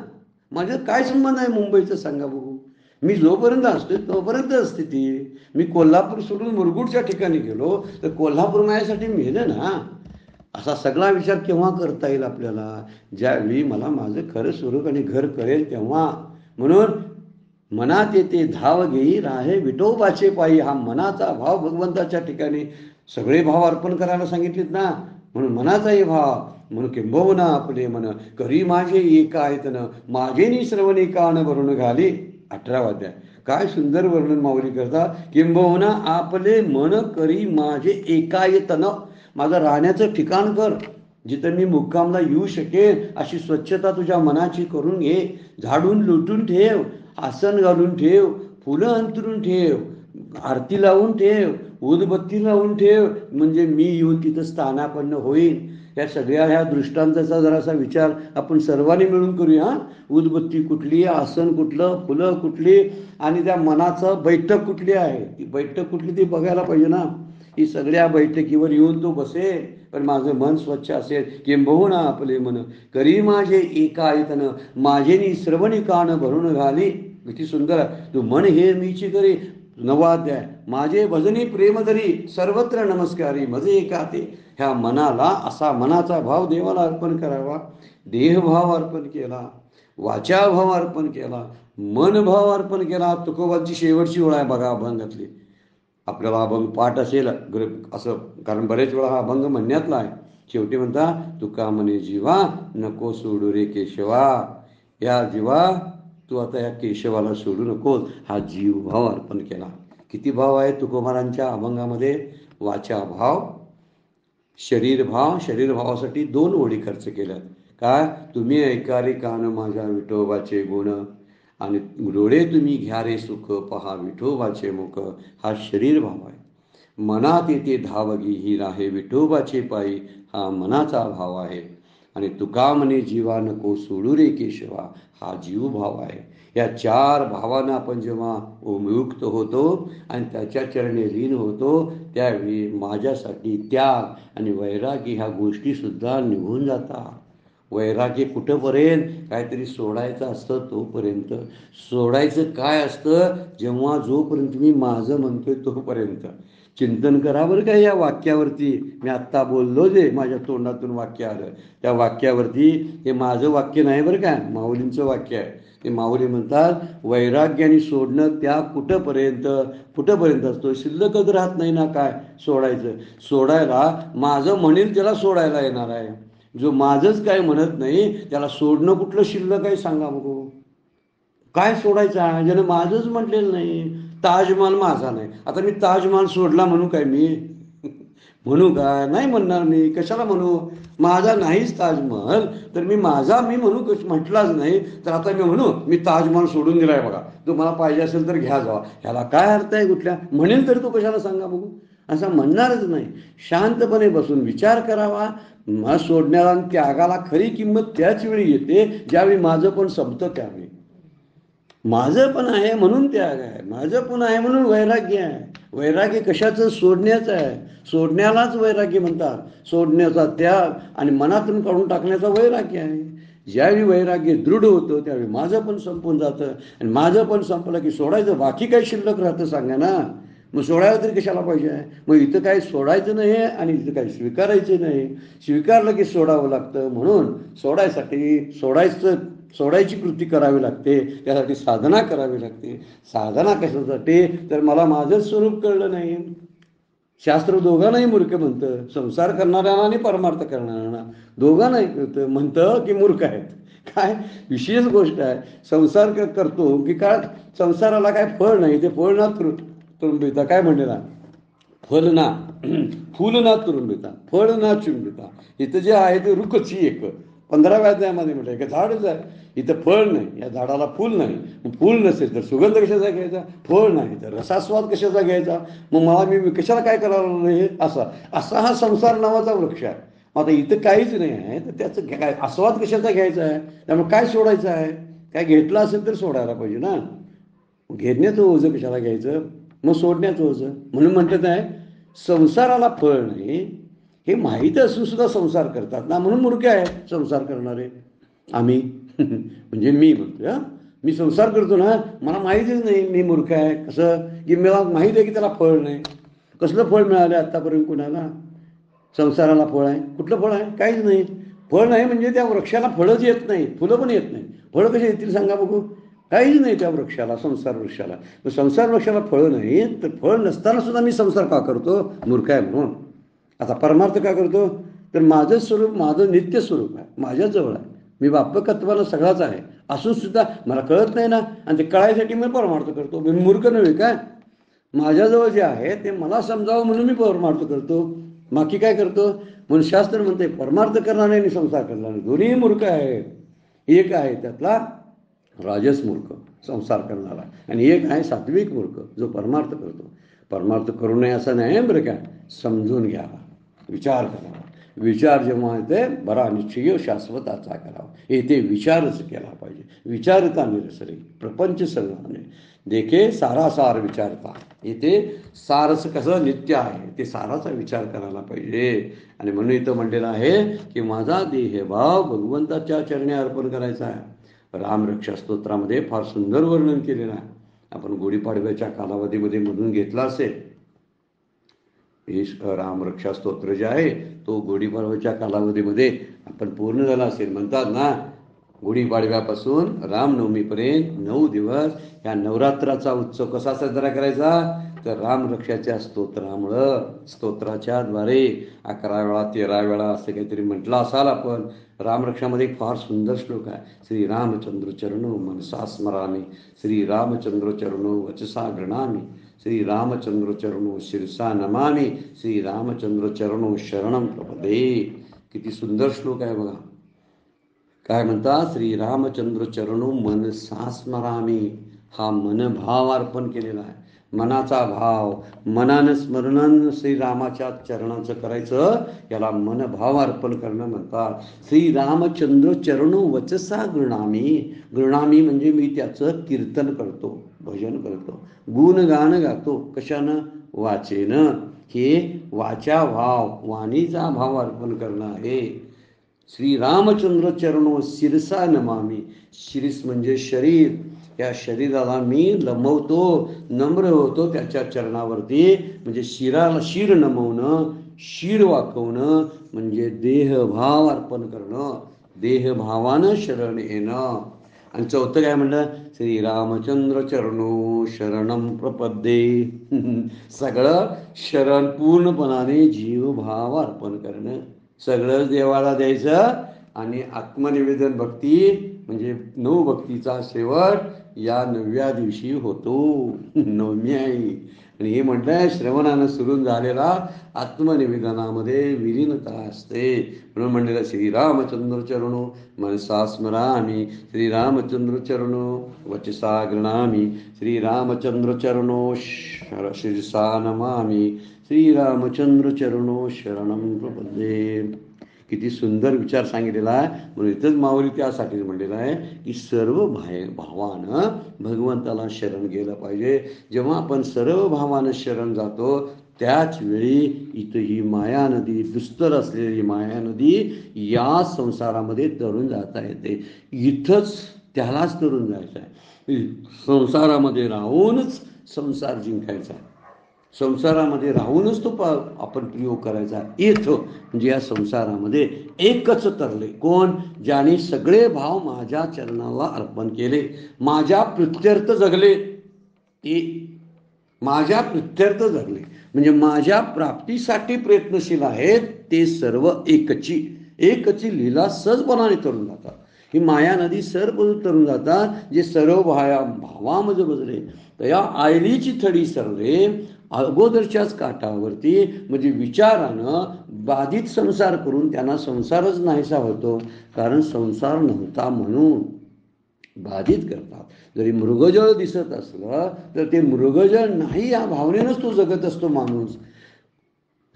[SPEAKER 1] माझं काय संबंध आहे मुंबईचं सांगा बघू. मी जोपर्यंत असतोय तोपर्यंत असते ती. मी कोल्हापूर सोडून मुरगुडच्या ठिकाणी गेलो तर कोल्हापूर माझ्यासाठी मेलं ना. असा सगळा विचार केव्हा करता येईल आपल्याला? ज्यावेळी मला माझं खरं स्वरूप आणि घर कळेल तेव्हा. म्हणून मनात येते धाव घेई राहे विठोबाचे पायी हा मनाचा भाव भगवंताच्या ठिकाणी सगळे भाव अर्पण करायला सांगितलेत ना. म्हणून मनाचाही भाव, म्हणून किंबहुना आपले मन करी माझे एका ऐतन माझे नि श्रवणी कान भरून घाली. 18वा अध्याय. काय सुंदर वर्णन माऊली करतात. किंबहुना आपले मन करी माझे एकायतन, माझं राहण्याचं ठिकाण कर, जिथं मी मुक्कामला येऊ शकेल अशी स्वच्छता तुझ्या मनाची करून घे. झाडून लुटून ठेव, आसन घालून ठेव, फुलं अंतरून ठेव, आरती लावून ठेव, उदबत्ती लावून ठेव, म्हणजे मी येऊन तिथं स्थानापन्न होईन. या सगळ्या ह्या दृष्टांताचा जरासा विचार आपण सर्वांनी मिळून करूया. उदबत्ती कुठली, आसन कुठलं, फुलं कुठली, आणि त्या मनाचं बैठक कुठली आहे, ती बैठक कुठली ती बघायला पाहिजे ना. ही सगळ्या बैठकीवर येऊन तो बसेल, पण माझं मन स्वच्छ असेल. किंबहुना आपले मन करी माझे एकायतन माझे नि श्रवणी कान भरून घाली. किती सुंदर आहे. तू मन हे मीची करी. 9वा अध्याय. माझे भजनी प्रेम धरी सर्वत्र नमस्कारी मजे एकाते. ह्या मनाला असा मनाचा भाव देवाला अर्पण करावा. देहभाव अर्पण केला, वाचाभाव अर्पण केला, मनभाव अर्पण केला. तुकोबांची शेवटची ओळ आहे बघा अभंगातली. आपल्याला अभंग पाठ असेल असं, कारण बरेच वेळा हा अभंग म्हणण्यातला आहे. शेवटी म्हणता तुका म्हणे जीवा नको सोडू रे केशवा. या जीवा तू आता या केशवाला सोडू नकोस. हा जीव भाव अर्पण केला. किती भाव आहे तुकोबारांच्या अभंगामध्ये? वाचा भाव, शरीर भाव. शरीर भावासाठी 2 ओळी खर्च केल्यात. काय? तुम्ही ऐका रे कान माझ्या विठोबाचे गुण, आणि डोळे तुम्ही घ्या रे सुख पहा विठोबाचे मुख. हा शरीर भाव आहे. मनात येते धावगी ही राहे विठोबाचे पायी हा मनाचा भाव आहे. आणि तुका म्हणे जीवा नको सोडू रे केशवा हा जीव भाव आहे. या 4 भावांना आपण जेव्हा उमुक्त होतो आणि त्याच्या चरणी लीन होतो, त्यावेळी माझ्यासाठी त्याग आणि वैरागी ह्या गोष्टीसुद्धा निघून जातात. वैराग्य कुठंपर्यंत? काहीतरी सोडायचं असतं तोपर्यंत. सोडायचं काय असतं? जेव्हा जोपर्यंत मी माझं म्हणतोय तोपर्यंत. चिंतन करा बरं का या वाक्यावरती. मी आत्ता बोललो जे माझ्या तोंडातून वाक्य आलं त्या वाक्यावरती, हे माझं वाक्य नाही बरं का, माऊलींचं वाक्य आहे. ते माऊली म्हणतात वैराग्याने सोडणं त्या कुठंपर्यंत असतो? शिल्लकच राहत नाही ना. काय सोडायचं? सोडायला माझं म्हणेल त्याला सोडायला येणार आहे. जो माझंच काय म्हणत नाही त्याला सोडणं कुठलं शिल्लक आहे सांगा बघू? काय सोडायचं आहे ज्यानं माझंच म्हटलेलं नाही? ताजमहाल माझा नाही. आता मी ताजमहाल सोडला म्हणू काय? मी म्हणू काय? नाही म्हणणार मी. कशाला म्हणू? माझा नाहीच ताजमहाल, तर मी माझा मी म्हणू म्हटलाच नाही, तर आता मी म्हणू मी ताजमहाल सोडून दिलाय बघा, तुम्हाला पाहिजे असेल तर घ्या जावा. ह्याला काय अर्थ आहे कुठल्या? म्हणेल तर तो कशाला सांगा बघू? असं म्हणणारच नाही. शांतपणे बसून विचार करावा. मला सोडण्याला आणि त्यागाला खरी किंमत त्याच वेळी येते ज्यावेळी माझं पण संपतं. त्यावेळी माझं पण आहे म्हणून त्याग आहे, माझं पण आहे म्हणून वैराग्य आहे. वैराग्य कशाचं? सोडण्याचं आहे. सोडण्यालाच वैराग्य म्हणतात. सोडण्याचा त्याग आणि मनातून काढून टाकण्याचा वैराग्य आहे. ज्यावेळी वैराग्य दृढ होतं त्यावेळी माझं पण संपून जातं. आणि माझं पण संपलं की सोडायचं बाकी काही शिल्लक राहतं सांगा ना. मग सोडायला तरी कशाला पाहिजे आहे? मग इथं काही सोडायचं नाही आणि इथं काही स्वीकारायचं नाही. स्वीकारलं की सोडावं लागतं. म्हणून सोडायची कृती करावी लागते. त्यासाठी साधना करावी लागते. साधना कशासाठी? तर मला माझंच स्वरूप कळलं नाही. शास्त्र दोघांनाही मूर्ख म्हणतं. संसार करणाऱ्यांना आणि परमार्थ करणाऱ्यांना दोघांनाही कळतं. म्हणतं की मूर्ख आहेत. काय विशेष गोष्ट आहे. संसार करतो की काय संसाराला काय फळ नाही. ते फळ ना तुरुंबिता काय म्हणलेला? फल ना फुल ना तुरुंबिता, फळ ना चुंबिता. इथं जे आहे ते रुखची एक 15व्या अध्यायामध्ये म्हटलं की झाडच आहे. इथं फळ नाही, या झाडाला फूल नाही. फूल नसेल तर सुगंध कशाचा घ्यायचा? फळ नाही तर रसास्वाद कशाचा घ्यायचा? मग मला मी कशाला काय करायला नाही? असा हा संसार नावाचा वृक्ष आहे. आता इथं काहीच नाही आहे तर त्याचं काय आस्वाद कशाचा घ्यायचा आहे? त्यामुळे काय सोडायचं आहे? काय घेतलं असेल तर सोडायला पाहिजे ना. घेण्याचं ओझं कशाला घ्यायचं? मग सोडण्याचं ओझं. म्हणून म्हणतात आहे संसाराला फळ नाही हे माहीत असून सुद्धा संसार करतात ना. म्हणून मूर्ख आहे संसार करणारे. आम्ही म्हणजे मी म्हणतो मी संसार करतो ना, मला माहितीच नाही मी मूर्ख आहे. कसं की मला माहीत आहे की त्याला फळ नाही. कसलं फळ मिळालं आत्तापर्यंत कुणाला? संसाराला फळ आहे? कुठलं फळ आहे? काहीच नाही. फळ नाही म्हणजे त्या वृक्षाला फळच येत नाही, फुलं पण येत नाही. फळं कशी येतील सांगा बघू? काहीच नाही त्या वृक्षाला, संसार वृक्षाला. संसार वृक्षाला फळं नाही तर फळ नसताना सुद्धा मी संसार का करतो? मूर्ख आहे म्हणून. आता परमार्थ का करतो? तर माझं स्वरूप माझं नित्य स्वरूप आहे, माझ्याजवळ आहे. मी बापकत्वाला सगळाच आहे असून सुद्धा मला कळत नाही ना. आणि ते कळायसाठी मी परमार्थ करतो. मी मूर्ख नव्हे काय? माझ्याजवळ जे आहे ते मला समजावं म्हणून मी परमार्थ करतो. बाकी काय करतो? म्हणून शास्त्र म्हणते परमार्थ करणारे आणि संसार करणारे दोन्ही मूर्ख आहेत. एक आहे त्यातला राजस मूर्ख संसार करणारा आणि एक आहे सात्विक मूर्ख जो परमार्थ करतो. परमार्थ करू नये असं नाही बरं का. समजून घ्यावा, विचार करावा. विचार जेव्हा येते बरा निश्चय शाश्वताचा करावा. येथे विचारच केला पाहिजे. विचारता निरसरी प्रपंच सर्वाने देखे सारासार विचारता. येथे सारस कसं नित्य आहे ते साराचा विचार करायला पाहिजे. आणि म्हणून इथं म्हणलेलं आहे की माझा देह भाव भगवंताच्या चरणी अर्पण करायचा आहे. रामरक्षा स्तोत्रामध्ये फार सुंदर वर्णन केलेलं आहे. आपण गुढीपाडव्याच्या कालावधीमध्ये मधून घेतला असेल. हे रामरक्षा स्तोत्र जे आहे तो गुढीपाडव्याच्या कालावधीमध्ये आपण पूर्ण झाला असेल. म्हणतात ना गुढीपाडव्यापासून रामनवमीपर्यंत 9 दिवस या नवरात्राचा उत्सव कसा साजरा करायचा? तर रामरक्षाच्या स्तोत्राच्या द्वारे 11 वेळा 13 वेळा असं काहीतरी म्हटलं असाल आपण. रामरक्षामध्ये एक फार सुंदर श्लोक आहे. श्री रामचंद्र चरणो मनसा स्मरामी, श्री रामचंद्र चरणो वचसा गृणामी, श्री रामचंद्र चरणो शिरसा नमामी, श्री रामचंद्र चरणो शरणम प्रपदे. किती सुंदर श्लोक आहे बघा. काय म्हणतात? श्री रामचंद्र चरणो मनसा स्मरामी. हा मनभाव अर्पण केलेला आहे. मनाचा भाव, मनानं स्मरण श्रीरामाच्या चरणाचं करायचं याला मनभाव अर्पण करणं म्हणतात. श्रीरामचंद्र चरणो वचसा गृणामी. गृणामी म्हणजे मी त्याचं कीर्तन करतो, भजन करतो, गुणगान गातो. कशानं? वाचेनं. हे वाचा भाव, वाणीचा भाव अर्पण करणं आहे. श्रीरामचंद्र चरणो शिरसा नमामी. शिरीस म्हणजे शरीर. या शरीराला मी लमवतो, नम्र होतो त्याच्या चरणावरती. म्हणजे शिर नमवणं, शिर वाकवणं म्हणजे देहभाव अर्पण करणं, देहभावानं शरण येणं. आणि चौथं काय म्हणलं? श्रीरामचंद्र चरणो शरणम प्रपद्ये. सगळं शरण पूर्णपणाने जीवभाव अर्पण करणं. सगळं देवाला द्यायचं. आणि आत्मनिवेदन भक्ती म्हणजे 9 भक्तीचा शेवट या 9व्या दिवशी होतो. नवमी आहे. आणि हे म्हटलंय श्रवणानं सुरून झालेला आत्मनिवेदनामध्ये विलीनता असते. म्हणून म्हणलेलं श्रीरामचंद्र चरणो मनसा स्मरामी श्रीरामचंद्र चरणो वचसा गृणामी श्रीरामचंद्र चरणो शिरसा नमामी श्रीरामचंद्र चरणो शरणं प्रपद्ये. किती सुंदर विचार सांगितलेला आहे. म्हणून इथंच माऊली त्यासाठी म्हणलेलं आहे की सर्व भावानं भगवंताला शरण गेलं पाहिजे. जेव्हा आपण सर्व भावानं शरण जातो त्याच वेळी इथं ही माया नदी, दुस्तर असलेली माया नदी या संसारामध्ये तरून जाता येते. इथंच त्यालाच तरून जायचं आहे. संसारामध्ये राहूनच संसार जिंकायचा आहे. संसारामध्ये राहूनच तो आपण प्रयोग करायचा. इथं म्हणजे या संसारामध्ये एकच तरले कोण? ज्याने सगळे भाव माझ्या चरणाला अर्पण केले, माझ्या प्रित्यर्थ जगले. ते माझ्या प्रित्यर्थ जगले म्हणजे माझ्या प्राप्तीसाठी प्रयत्नशील आहेत. ते सर्व एकची लीला सहजपणाने तरून जातात. ही माया नदी सर्व तरून जातात. जे सर्व भावामध्ये बजले तया आयलीची थडी सरले अगोदरच्याच काठावरती. म्हणजे विचारानं बाधित संसार करून त्यांना संसारच नाहीसा होतो. कारण संसार नव्हता म्हणून बाधित करतात. जरी मृगजळ दिसत असलं तर ते मृगजळ नाही या भावनेनंच तो जगत असतो माणूस.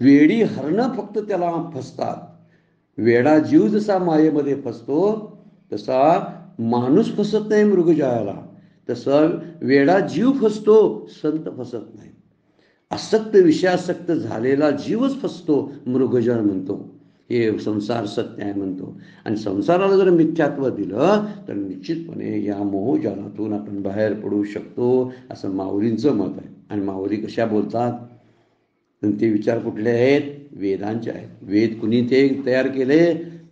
[SPEAKER 1] वेडी हरणं फक्त त्याला फसतात. वेडा जीव जसा मायेमध्ये फसतो तसा माणूस फसत नाही मृगजळाला. तसं वेडा जीव फसतो, संत फसत नाही. आसक्त विषयासक्त झालेला जीवच फसतो, मृगजळ म्हणतो. हे संसार सत्य आहे म्हणतो. आणि संसाराला जर मिथ्यात्व दिलं तर निश्चितपणे या मोहजालातून आपण बाहेर पडू शकतो असं माऊलींचं मत आहे. आणि माऊली कशा बोलतात? ते विचार कुठले आहेत? वेदांचे आहेत. वेद कुणी ते तयार केले?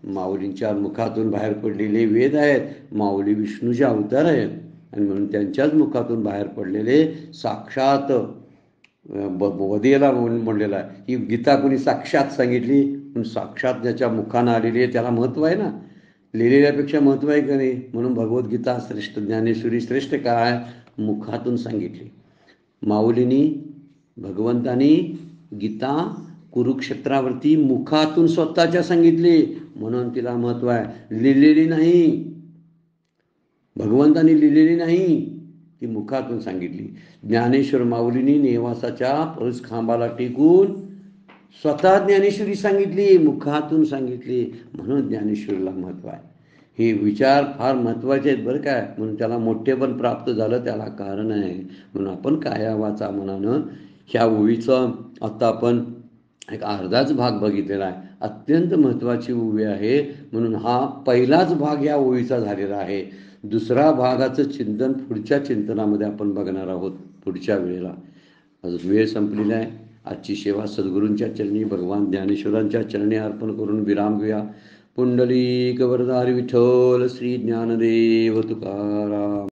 [SPEAKER 1] माऊलींच्या मुखातून बाहेर पडलेले वेद आहेत. माऊली विष्णूचे अवतार आहेत आणि म्हणून त्यांच्याच मुखातून बाहेर पडलेले साक्षात वदेला म्हणलेला आहे. ही गीता कुणी साक्षात सांगितली म्हणून साक्षात ज्याच्या मुखानं आलेली आहे त्याला महत्त्व आहे ना. लिहिलेल्यापेक्षा महत्त्व आहे का नाही? म्हणून भगवद्गीता श्रेष्ठ, ज्ञानेश्वरी श्रेष्ठ काय? मुखातून सांगितली. माऊलींनी, भगवंतानी गीता कुरुक्षेत्रावरती मुखातून स्वतःच्या सांगितली म्हणून तिला महत्त्व आहे. लिहिलेली नाही, भगवंतानी लिहिलेली नाही, ती मुखातून सांगितली. ज्ञानेश्वर माऊलींनी नेवासाच्या पळस खांबाला टेकून स्वतः ज्ञानेश्वरी सांगितली, मुखातून सांगितली म्हणून ज्ञानेश्वरीला महत्त्व आहे. हे विचार फार महत्त्वाचे आहेत बरं काय. म्हणून त्याला मोठेपण प्राप्त झालं, त्याला कारण आहे. म्हणून आपण काया वाचा मनानं ह्या ओळीचं आता आपण एक अर्धाच भाग बघितलेला आहे. अत्यंत महत्त्वाची ओवी आहे म्हणून हा पहिलाच भाग या ओळीचा झालेला आहे. दुसरा भागाचं चिंतन पुढच्या चिंतनामध्ये आपण बघणार आहोत पुढच्या वेळेला. अजून वेळ संपलेला आहे. आजची सेवा सद्गुरूंच्या चरणी, भगवान ज्ञानेश्वरांच्या चरणी अर्पण करून विराम घेऊया. पुंडलिक वरदारी विठ्ठल श्री ज्ञानदेव तुकाराम.